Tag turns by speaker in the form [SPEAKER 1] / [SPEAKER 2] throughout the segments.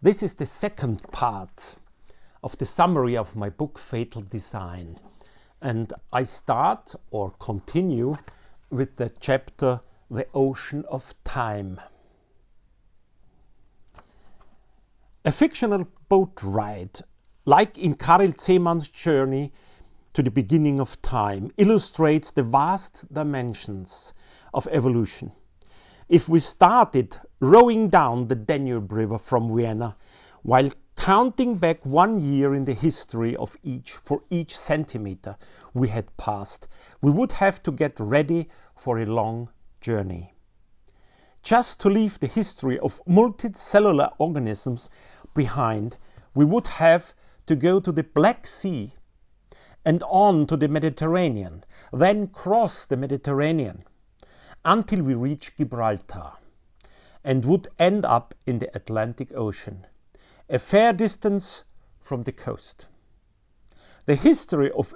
[SPEAKER 1] This is the second part of the summary of my book Fatal Design, and I start or continue with the chapter The Ocean of Time. A fictional boat ride, like in Karel Zeman's journey to the beginning of time, illustrates the vast dimensions of evolution. If we started rowing down the Danube River from Vienna while counting back 1 year in the history of for each centimeter we had passed, we would have to get ready for a long journey. Just to leave the history of multicellular organisms behind, we would have to go to the Black Sea and on to the Mediterranean, then cross the Mediterranean until we reach Gibraltar and would end up in the Atlantic Ocean, a fair distance from the coast. The history of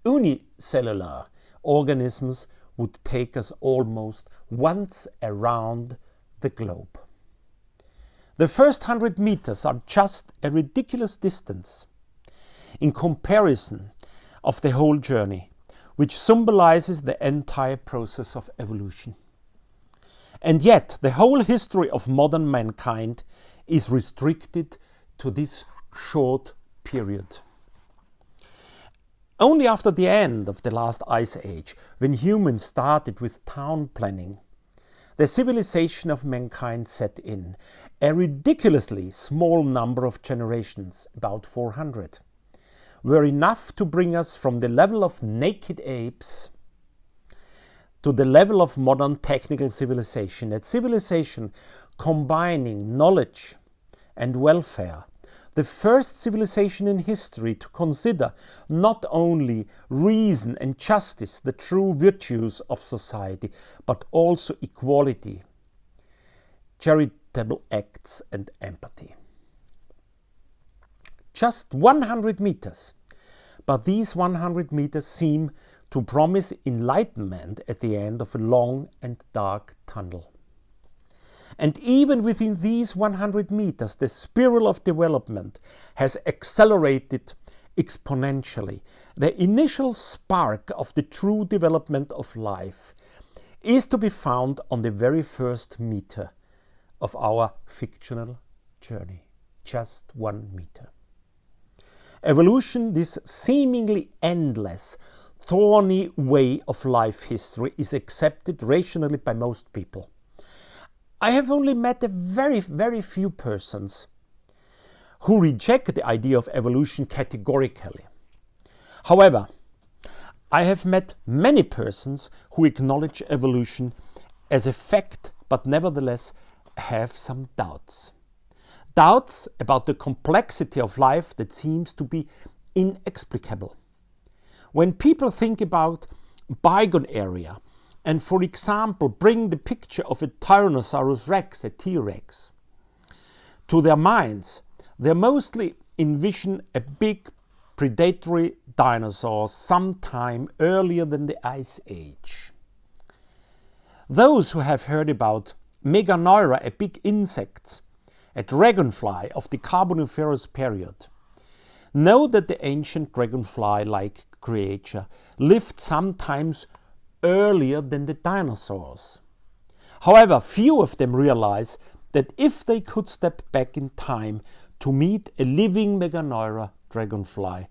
[SPEAKER 1] unicellular organisms would take us almost once around the globe. The first 100 meters are just a ridiculous distance in comparison of the whole journey, which symbolizes the entire process of evolution. And yet, the whole history of modern mankind is restricted to this short period. Only after the end of the last ice age, when humans started with town planning, the civilization of mankind set in. A ridiculously small number of generations, about 400, were enough to bring us from the level of naked apes to the level of modern technical civilization, a civilization combining knowledge and welfare, the first civilization in history to consider not only reason and justice, the true virtues of society, but also equality, charitable acts and empathy. Just 100 meters, but these 100 meters seem to promise enlightenment at the end of a long and dark tunnel. And even within these 100 meters, the spiral of development has accelerated exponentially. The initial spark of the true development of life is to be found on the very first meter of our fictional journey, just 1 meter. Evolution, this seemingly endless, thorny way of life history, is accepted rationally by most people. I have only met a very, very few persons who reject the idea of evolution categorically. However, I have met many persons who acknowledge evolution as a fact, but nevertheless have some doubts. Doubts about the complexity of life that seems to be inexplicable. When people think about bygone area and, for example, bring the picture of a Tyrannosaurus rex, a T-Rex, to their minds, they mostly envision a big predatory dinosaur sometime earlier than the Ice Age. Those who have heard about Meganeura, a big insect, a dragonfly of the Carboniferous period, know that the ancient dragonfly-like creature lived sometimes earlier than the dinosaurs. However, few of them realize that if they could step back in time to meet a living Meganeura dragonfly,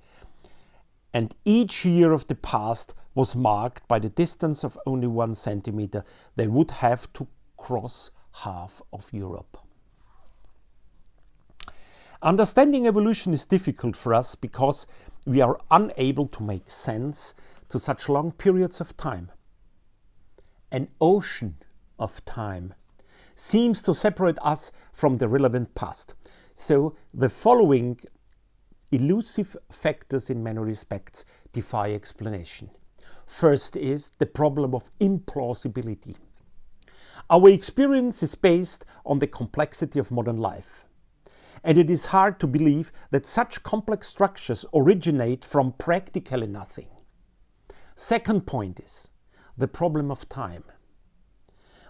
[SPEAKER 1] and each year of the past was marked by the distance of only 1 centimeter, they would have to cross half of Europe. Understanding evolution is difficult for us because we are unable to make sense to such long periods of time. An ocean of time seems to separate us from the relevant past. So the following elusive factors in many respects defy explanation. First is the problem of implausibility. Our experience is based on the complexity of modern life. And it is hard to believe that such complex structures originate from practically nothing. Second point is the problem of time.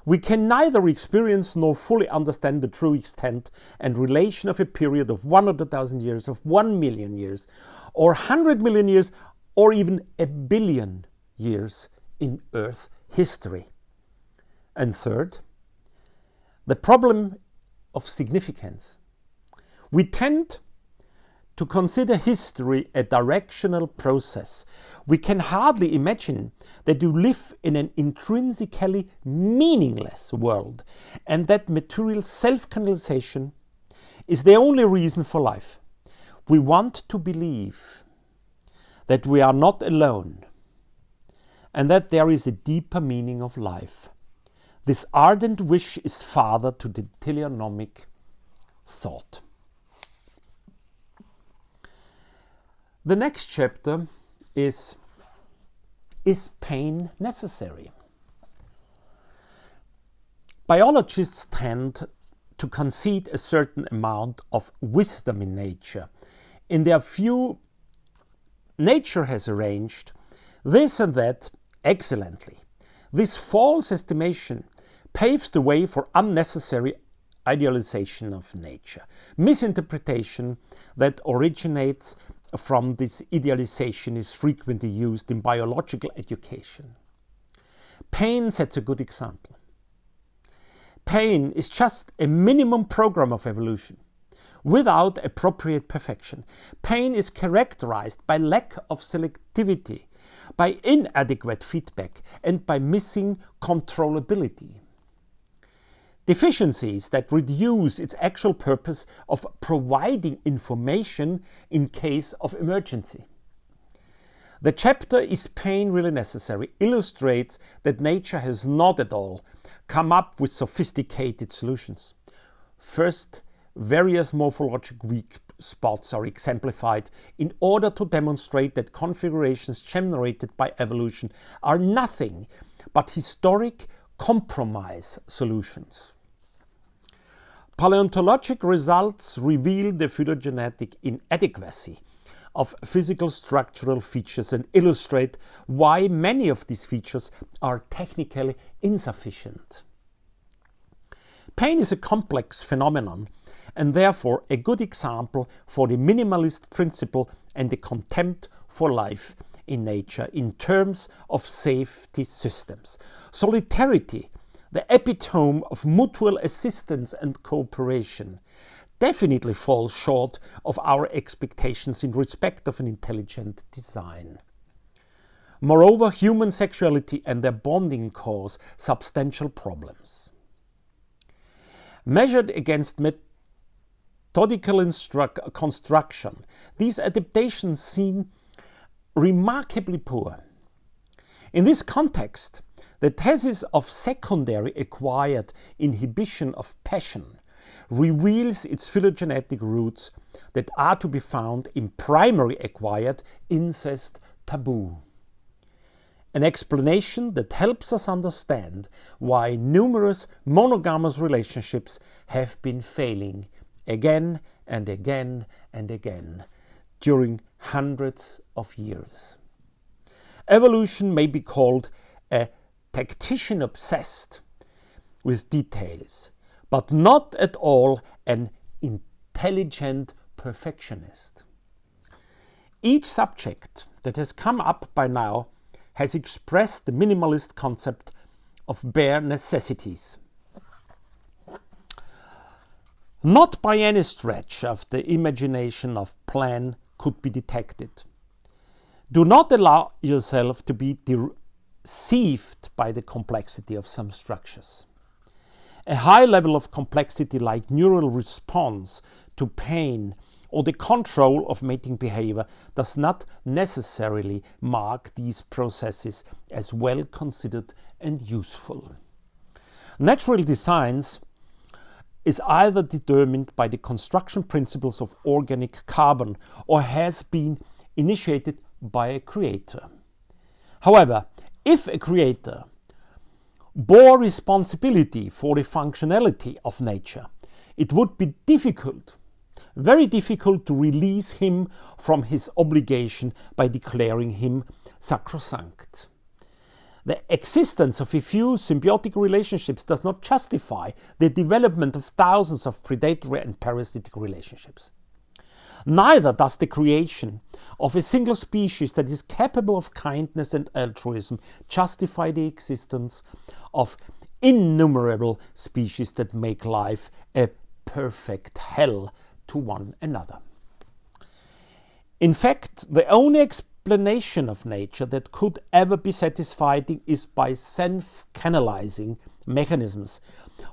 [SPEAKER 1] We can neither experience nor fully understand the true extent and relation of a period of 100,000 years, of 1 million years, or 100 million years, or even a billion years in Earth history. And third, the problem of significance. We tend to consider history a directional process. We can hardly imagine that you live in an intrinsically meaningless world and that material self-canalization is the only reason for life. We want to believe that we are not alone and that there is a deeper meaning of life. This ardent wish is father to the teleonomic thought. The next chapter is pain necessary? Biologists tend to concede a certain amount of wisdom in nature. In their view, nature has arranged this and that excellently. This false estimation paves the way for unnecessary idealization of nature. Misinterpretation that originates from this idealization is frequently used in biological education. Pain sets a good example. Pain is just a minimum program of evolution without appropriate perfection. Pain is characterized by lack of selectivity, by inadequate feedback, and by missing controllability. Deficiencies that reduce its actual purpose of providing information in case of emergency. The chapter "Is Pain Really Necessary?" illustrates that nature has not at all come up with sophisticated solutions. First, various morphological weak spots are exemplified in order to demonstrate that configurations generated by evolution are nothing but historic compromise solutions. Paleontologic results reveal the phylogenetic inadequacy of physical structural features and illustrate why many of these features are technically insufficient. Pain is a complex phenomenon and therefore a good example for the minimalist principle and the contempt for life in nature in terms of safety systems. Solidarity, the epitome of mutual assistance and cooperation, definitely falls short of our expectations in respect of an intelligent design. Moreover, human sexuality and their bonding cause substantial problems. Measured against methodical construction, these adaptations seem remarkably poor. In this context, the thesis of secondary acquired inhibition of passion reveals its phylogenetic roots that are to be found in primary acquired incest taboo. An explanation that helps us understand why numerous monogamous relationships have been failing again and again and again during hundreds of years. Evolution may be called a tactician obsessed with details, but not at all an intelligent perfectionist. Each subject that has come up by now has expressed the minimalist concept of bare necessities. Not by any stretch of the imagination of plan could be detected. Do not allow yourself to be deceived by the complexity of some structures. A high level of complexity like neural response to pain or the control of mating behavior does not necessarily mark these processes as well considered and useful. Natural designs is either determined by the construction principles of organic carbon or has been initiated by a creator. However, if a creator bore responsibility for the functionality of nature, it would be difficult, very difficult, to release him from his obligation by declaring him sacrosanct. The existence of a few symbiotic relationships does not justify the development of thousands of predatory and parasitic relationships. Neither does the creation of a single species that is capable of kindness and altruism justify the existence of innumerable species that make life a perfect hell to one another. In fact, the only explanation of nature that could ever be satisfying is by self-canalizing mechanisms.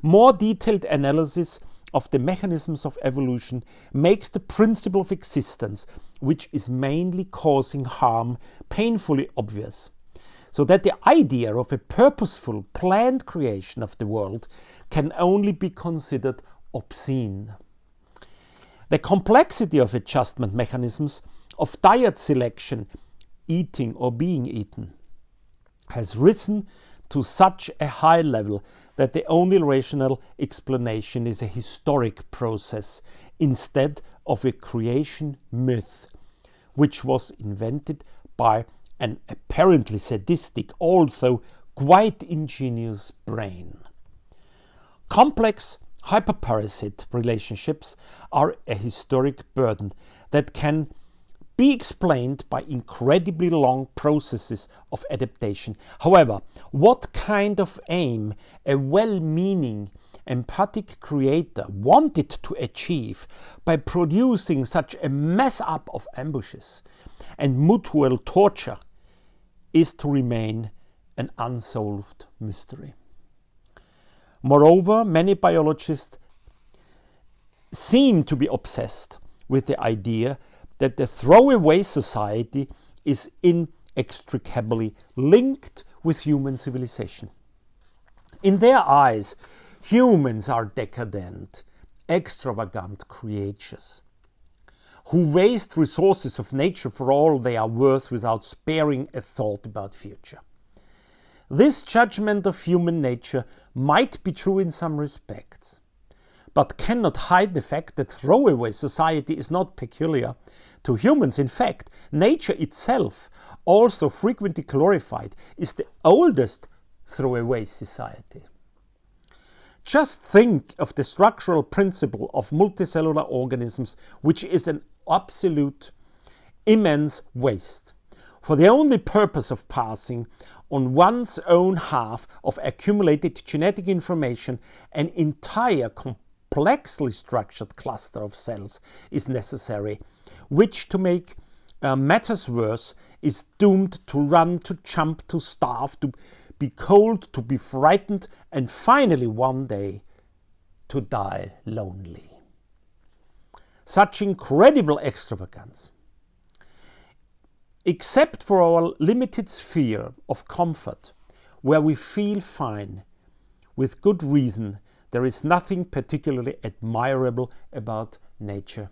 [SPEAKER 1] More detailed analysis of the mechanisms of evolution makes the principle of existence, which is mainly causing harm, painfully obvious, so that the idea of a purposeful, planned creation of the world can only be considered obscene. The complexity of adjustment mechanisms, of diet selection, eating or being eaten, has risen to such a high level that the only rational explanation is a historic process instead of a creation myth, which was invented by an apparently sadistic, although quite ingenious brain. Complex hyperparasite relationships are a historic burden that can be explained by incredibly long processes of adaptation. However, what kind of aim a well-meaning, empathic creator wanted to achieve by producing such a mess up of ambushes and mutual torture is to remain an unsolved mystery. Moreover, many biologists seem to be obsessed with the idea that the throwaway society is inextricably linked with human civilization. In their eyes, humans are decadent, extravagant creatures who waste resources of nature for all they are worth without sparing a thought about future. This judgment of human nature might be true in some respects, but cannot hide the fact that throwaway society is not peculiar to humans. In fact, nature itself, also frequently glorified, is the oldest throwaway society. Just think of the structural principle of multicellular organisms, which is an absolute immense waste, for the only purpose of passing on one's own half of accumulated genetic information. An entire complexly structured cluster of cells is necessary, which, to make matters worse, is doomed to run, to jump, to starve, to be cold, to be frightened, and finally one day to die lonely. Such incredible extravagance, except for our limited sphere of comfort, where we feel fine, with good reason, there is nothing particularly admirable about nature.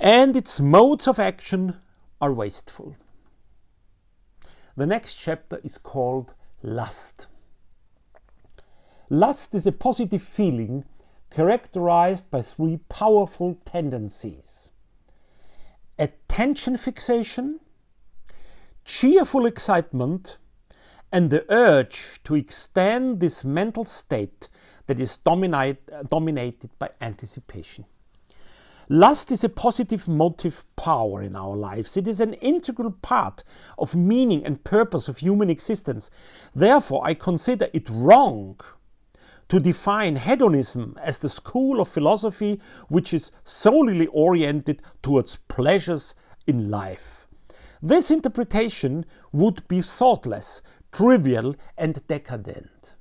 [SPEAKER 1] And its modes of action are wasteful. The next chapter is called Lust. Lust is a positive feeling characterized by three powerful tendencies: attention fixation, cheerful excitement, and the urge to extend this mental state that is dominated by anticipation. Lust is a positive motive power in our lives. It is an integral part of meaning and purpose of human existence. Therefore, I consider it wrong to define hedonism as the school of philosophy which is solely oriented towards pleasures in life. This interpretation would be thoughtless, trivial, and decadent.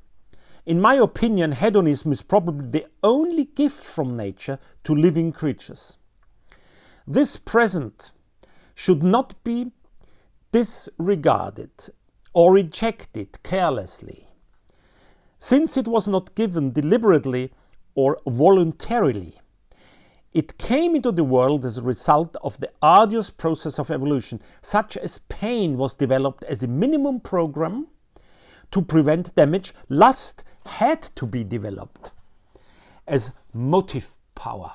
[SPEAKER 1] In my opinion, hedonism is probably the only gift from nature to living creatures. This present should not be disregarded or rejected carelessly, since it was not given deliberately or voluntarily. It came into the world as a result of the arduous process of evolution, such as pain was developed as a minimum program to prevent damage. Lust had to be developed as motive power.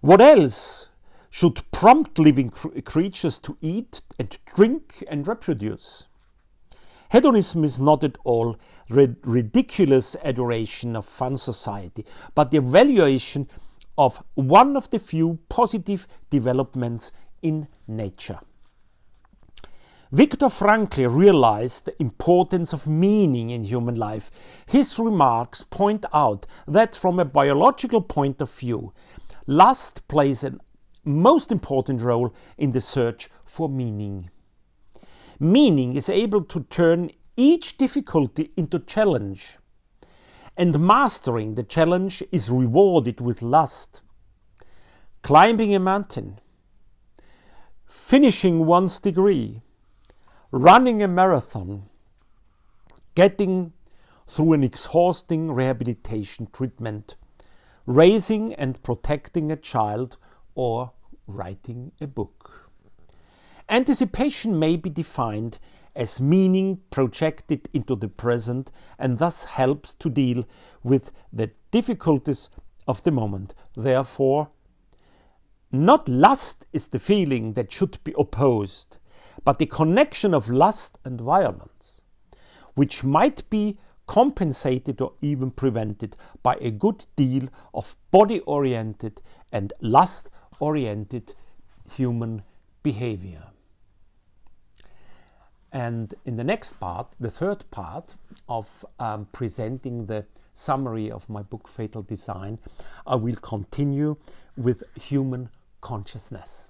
[SPEAKER 1] What else should prompt living creatures to eat and drink and reproduce. Hedonism is not at all ridiculous adoration of fun society, but the evaluation of one of the few positive developments in nature. Viktor Frankl realized the importance of meaning in human life. His remarks point out that from a biological point of view, lust plays a most important role in the search for meaning. Meaning is able to turn each difficulty into challenge, and mastering the challenge is rewarded with lust. Climbing a mountain, finishing one's degree, running a marathon, getting through an exhausting rehabilitation treatment, raising and protecting a child, or writing a book. Anticipation may be defined as meaning projected into the present and thus helps to deal with the difficulties of the moment. Therefore, not lust is the feeling that should be opposed, but the connection of lust and violence, which might be compensated or even prevented by a good deal of body-oriented and lust-oriented human behavior. And in the next part, the third part of presenting the summary of my book Fatal Design, I will continue with human consciousness.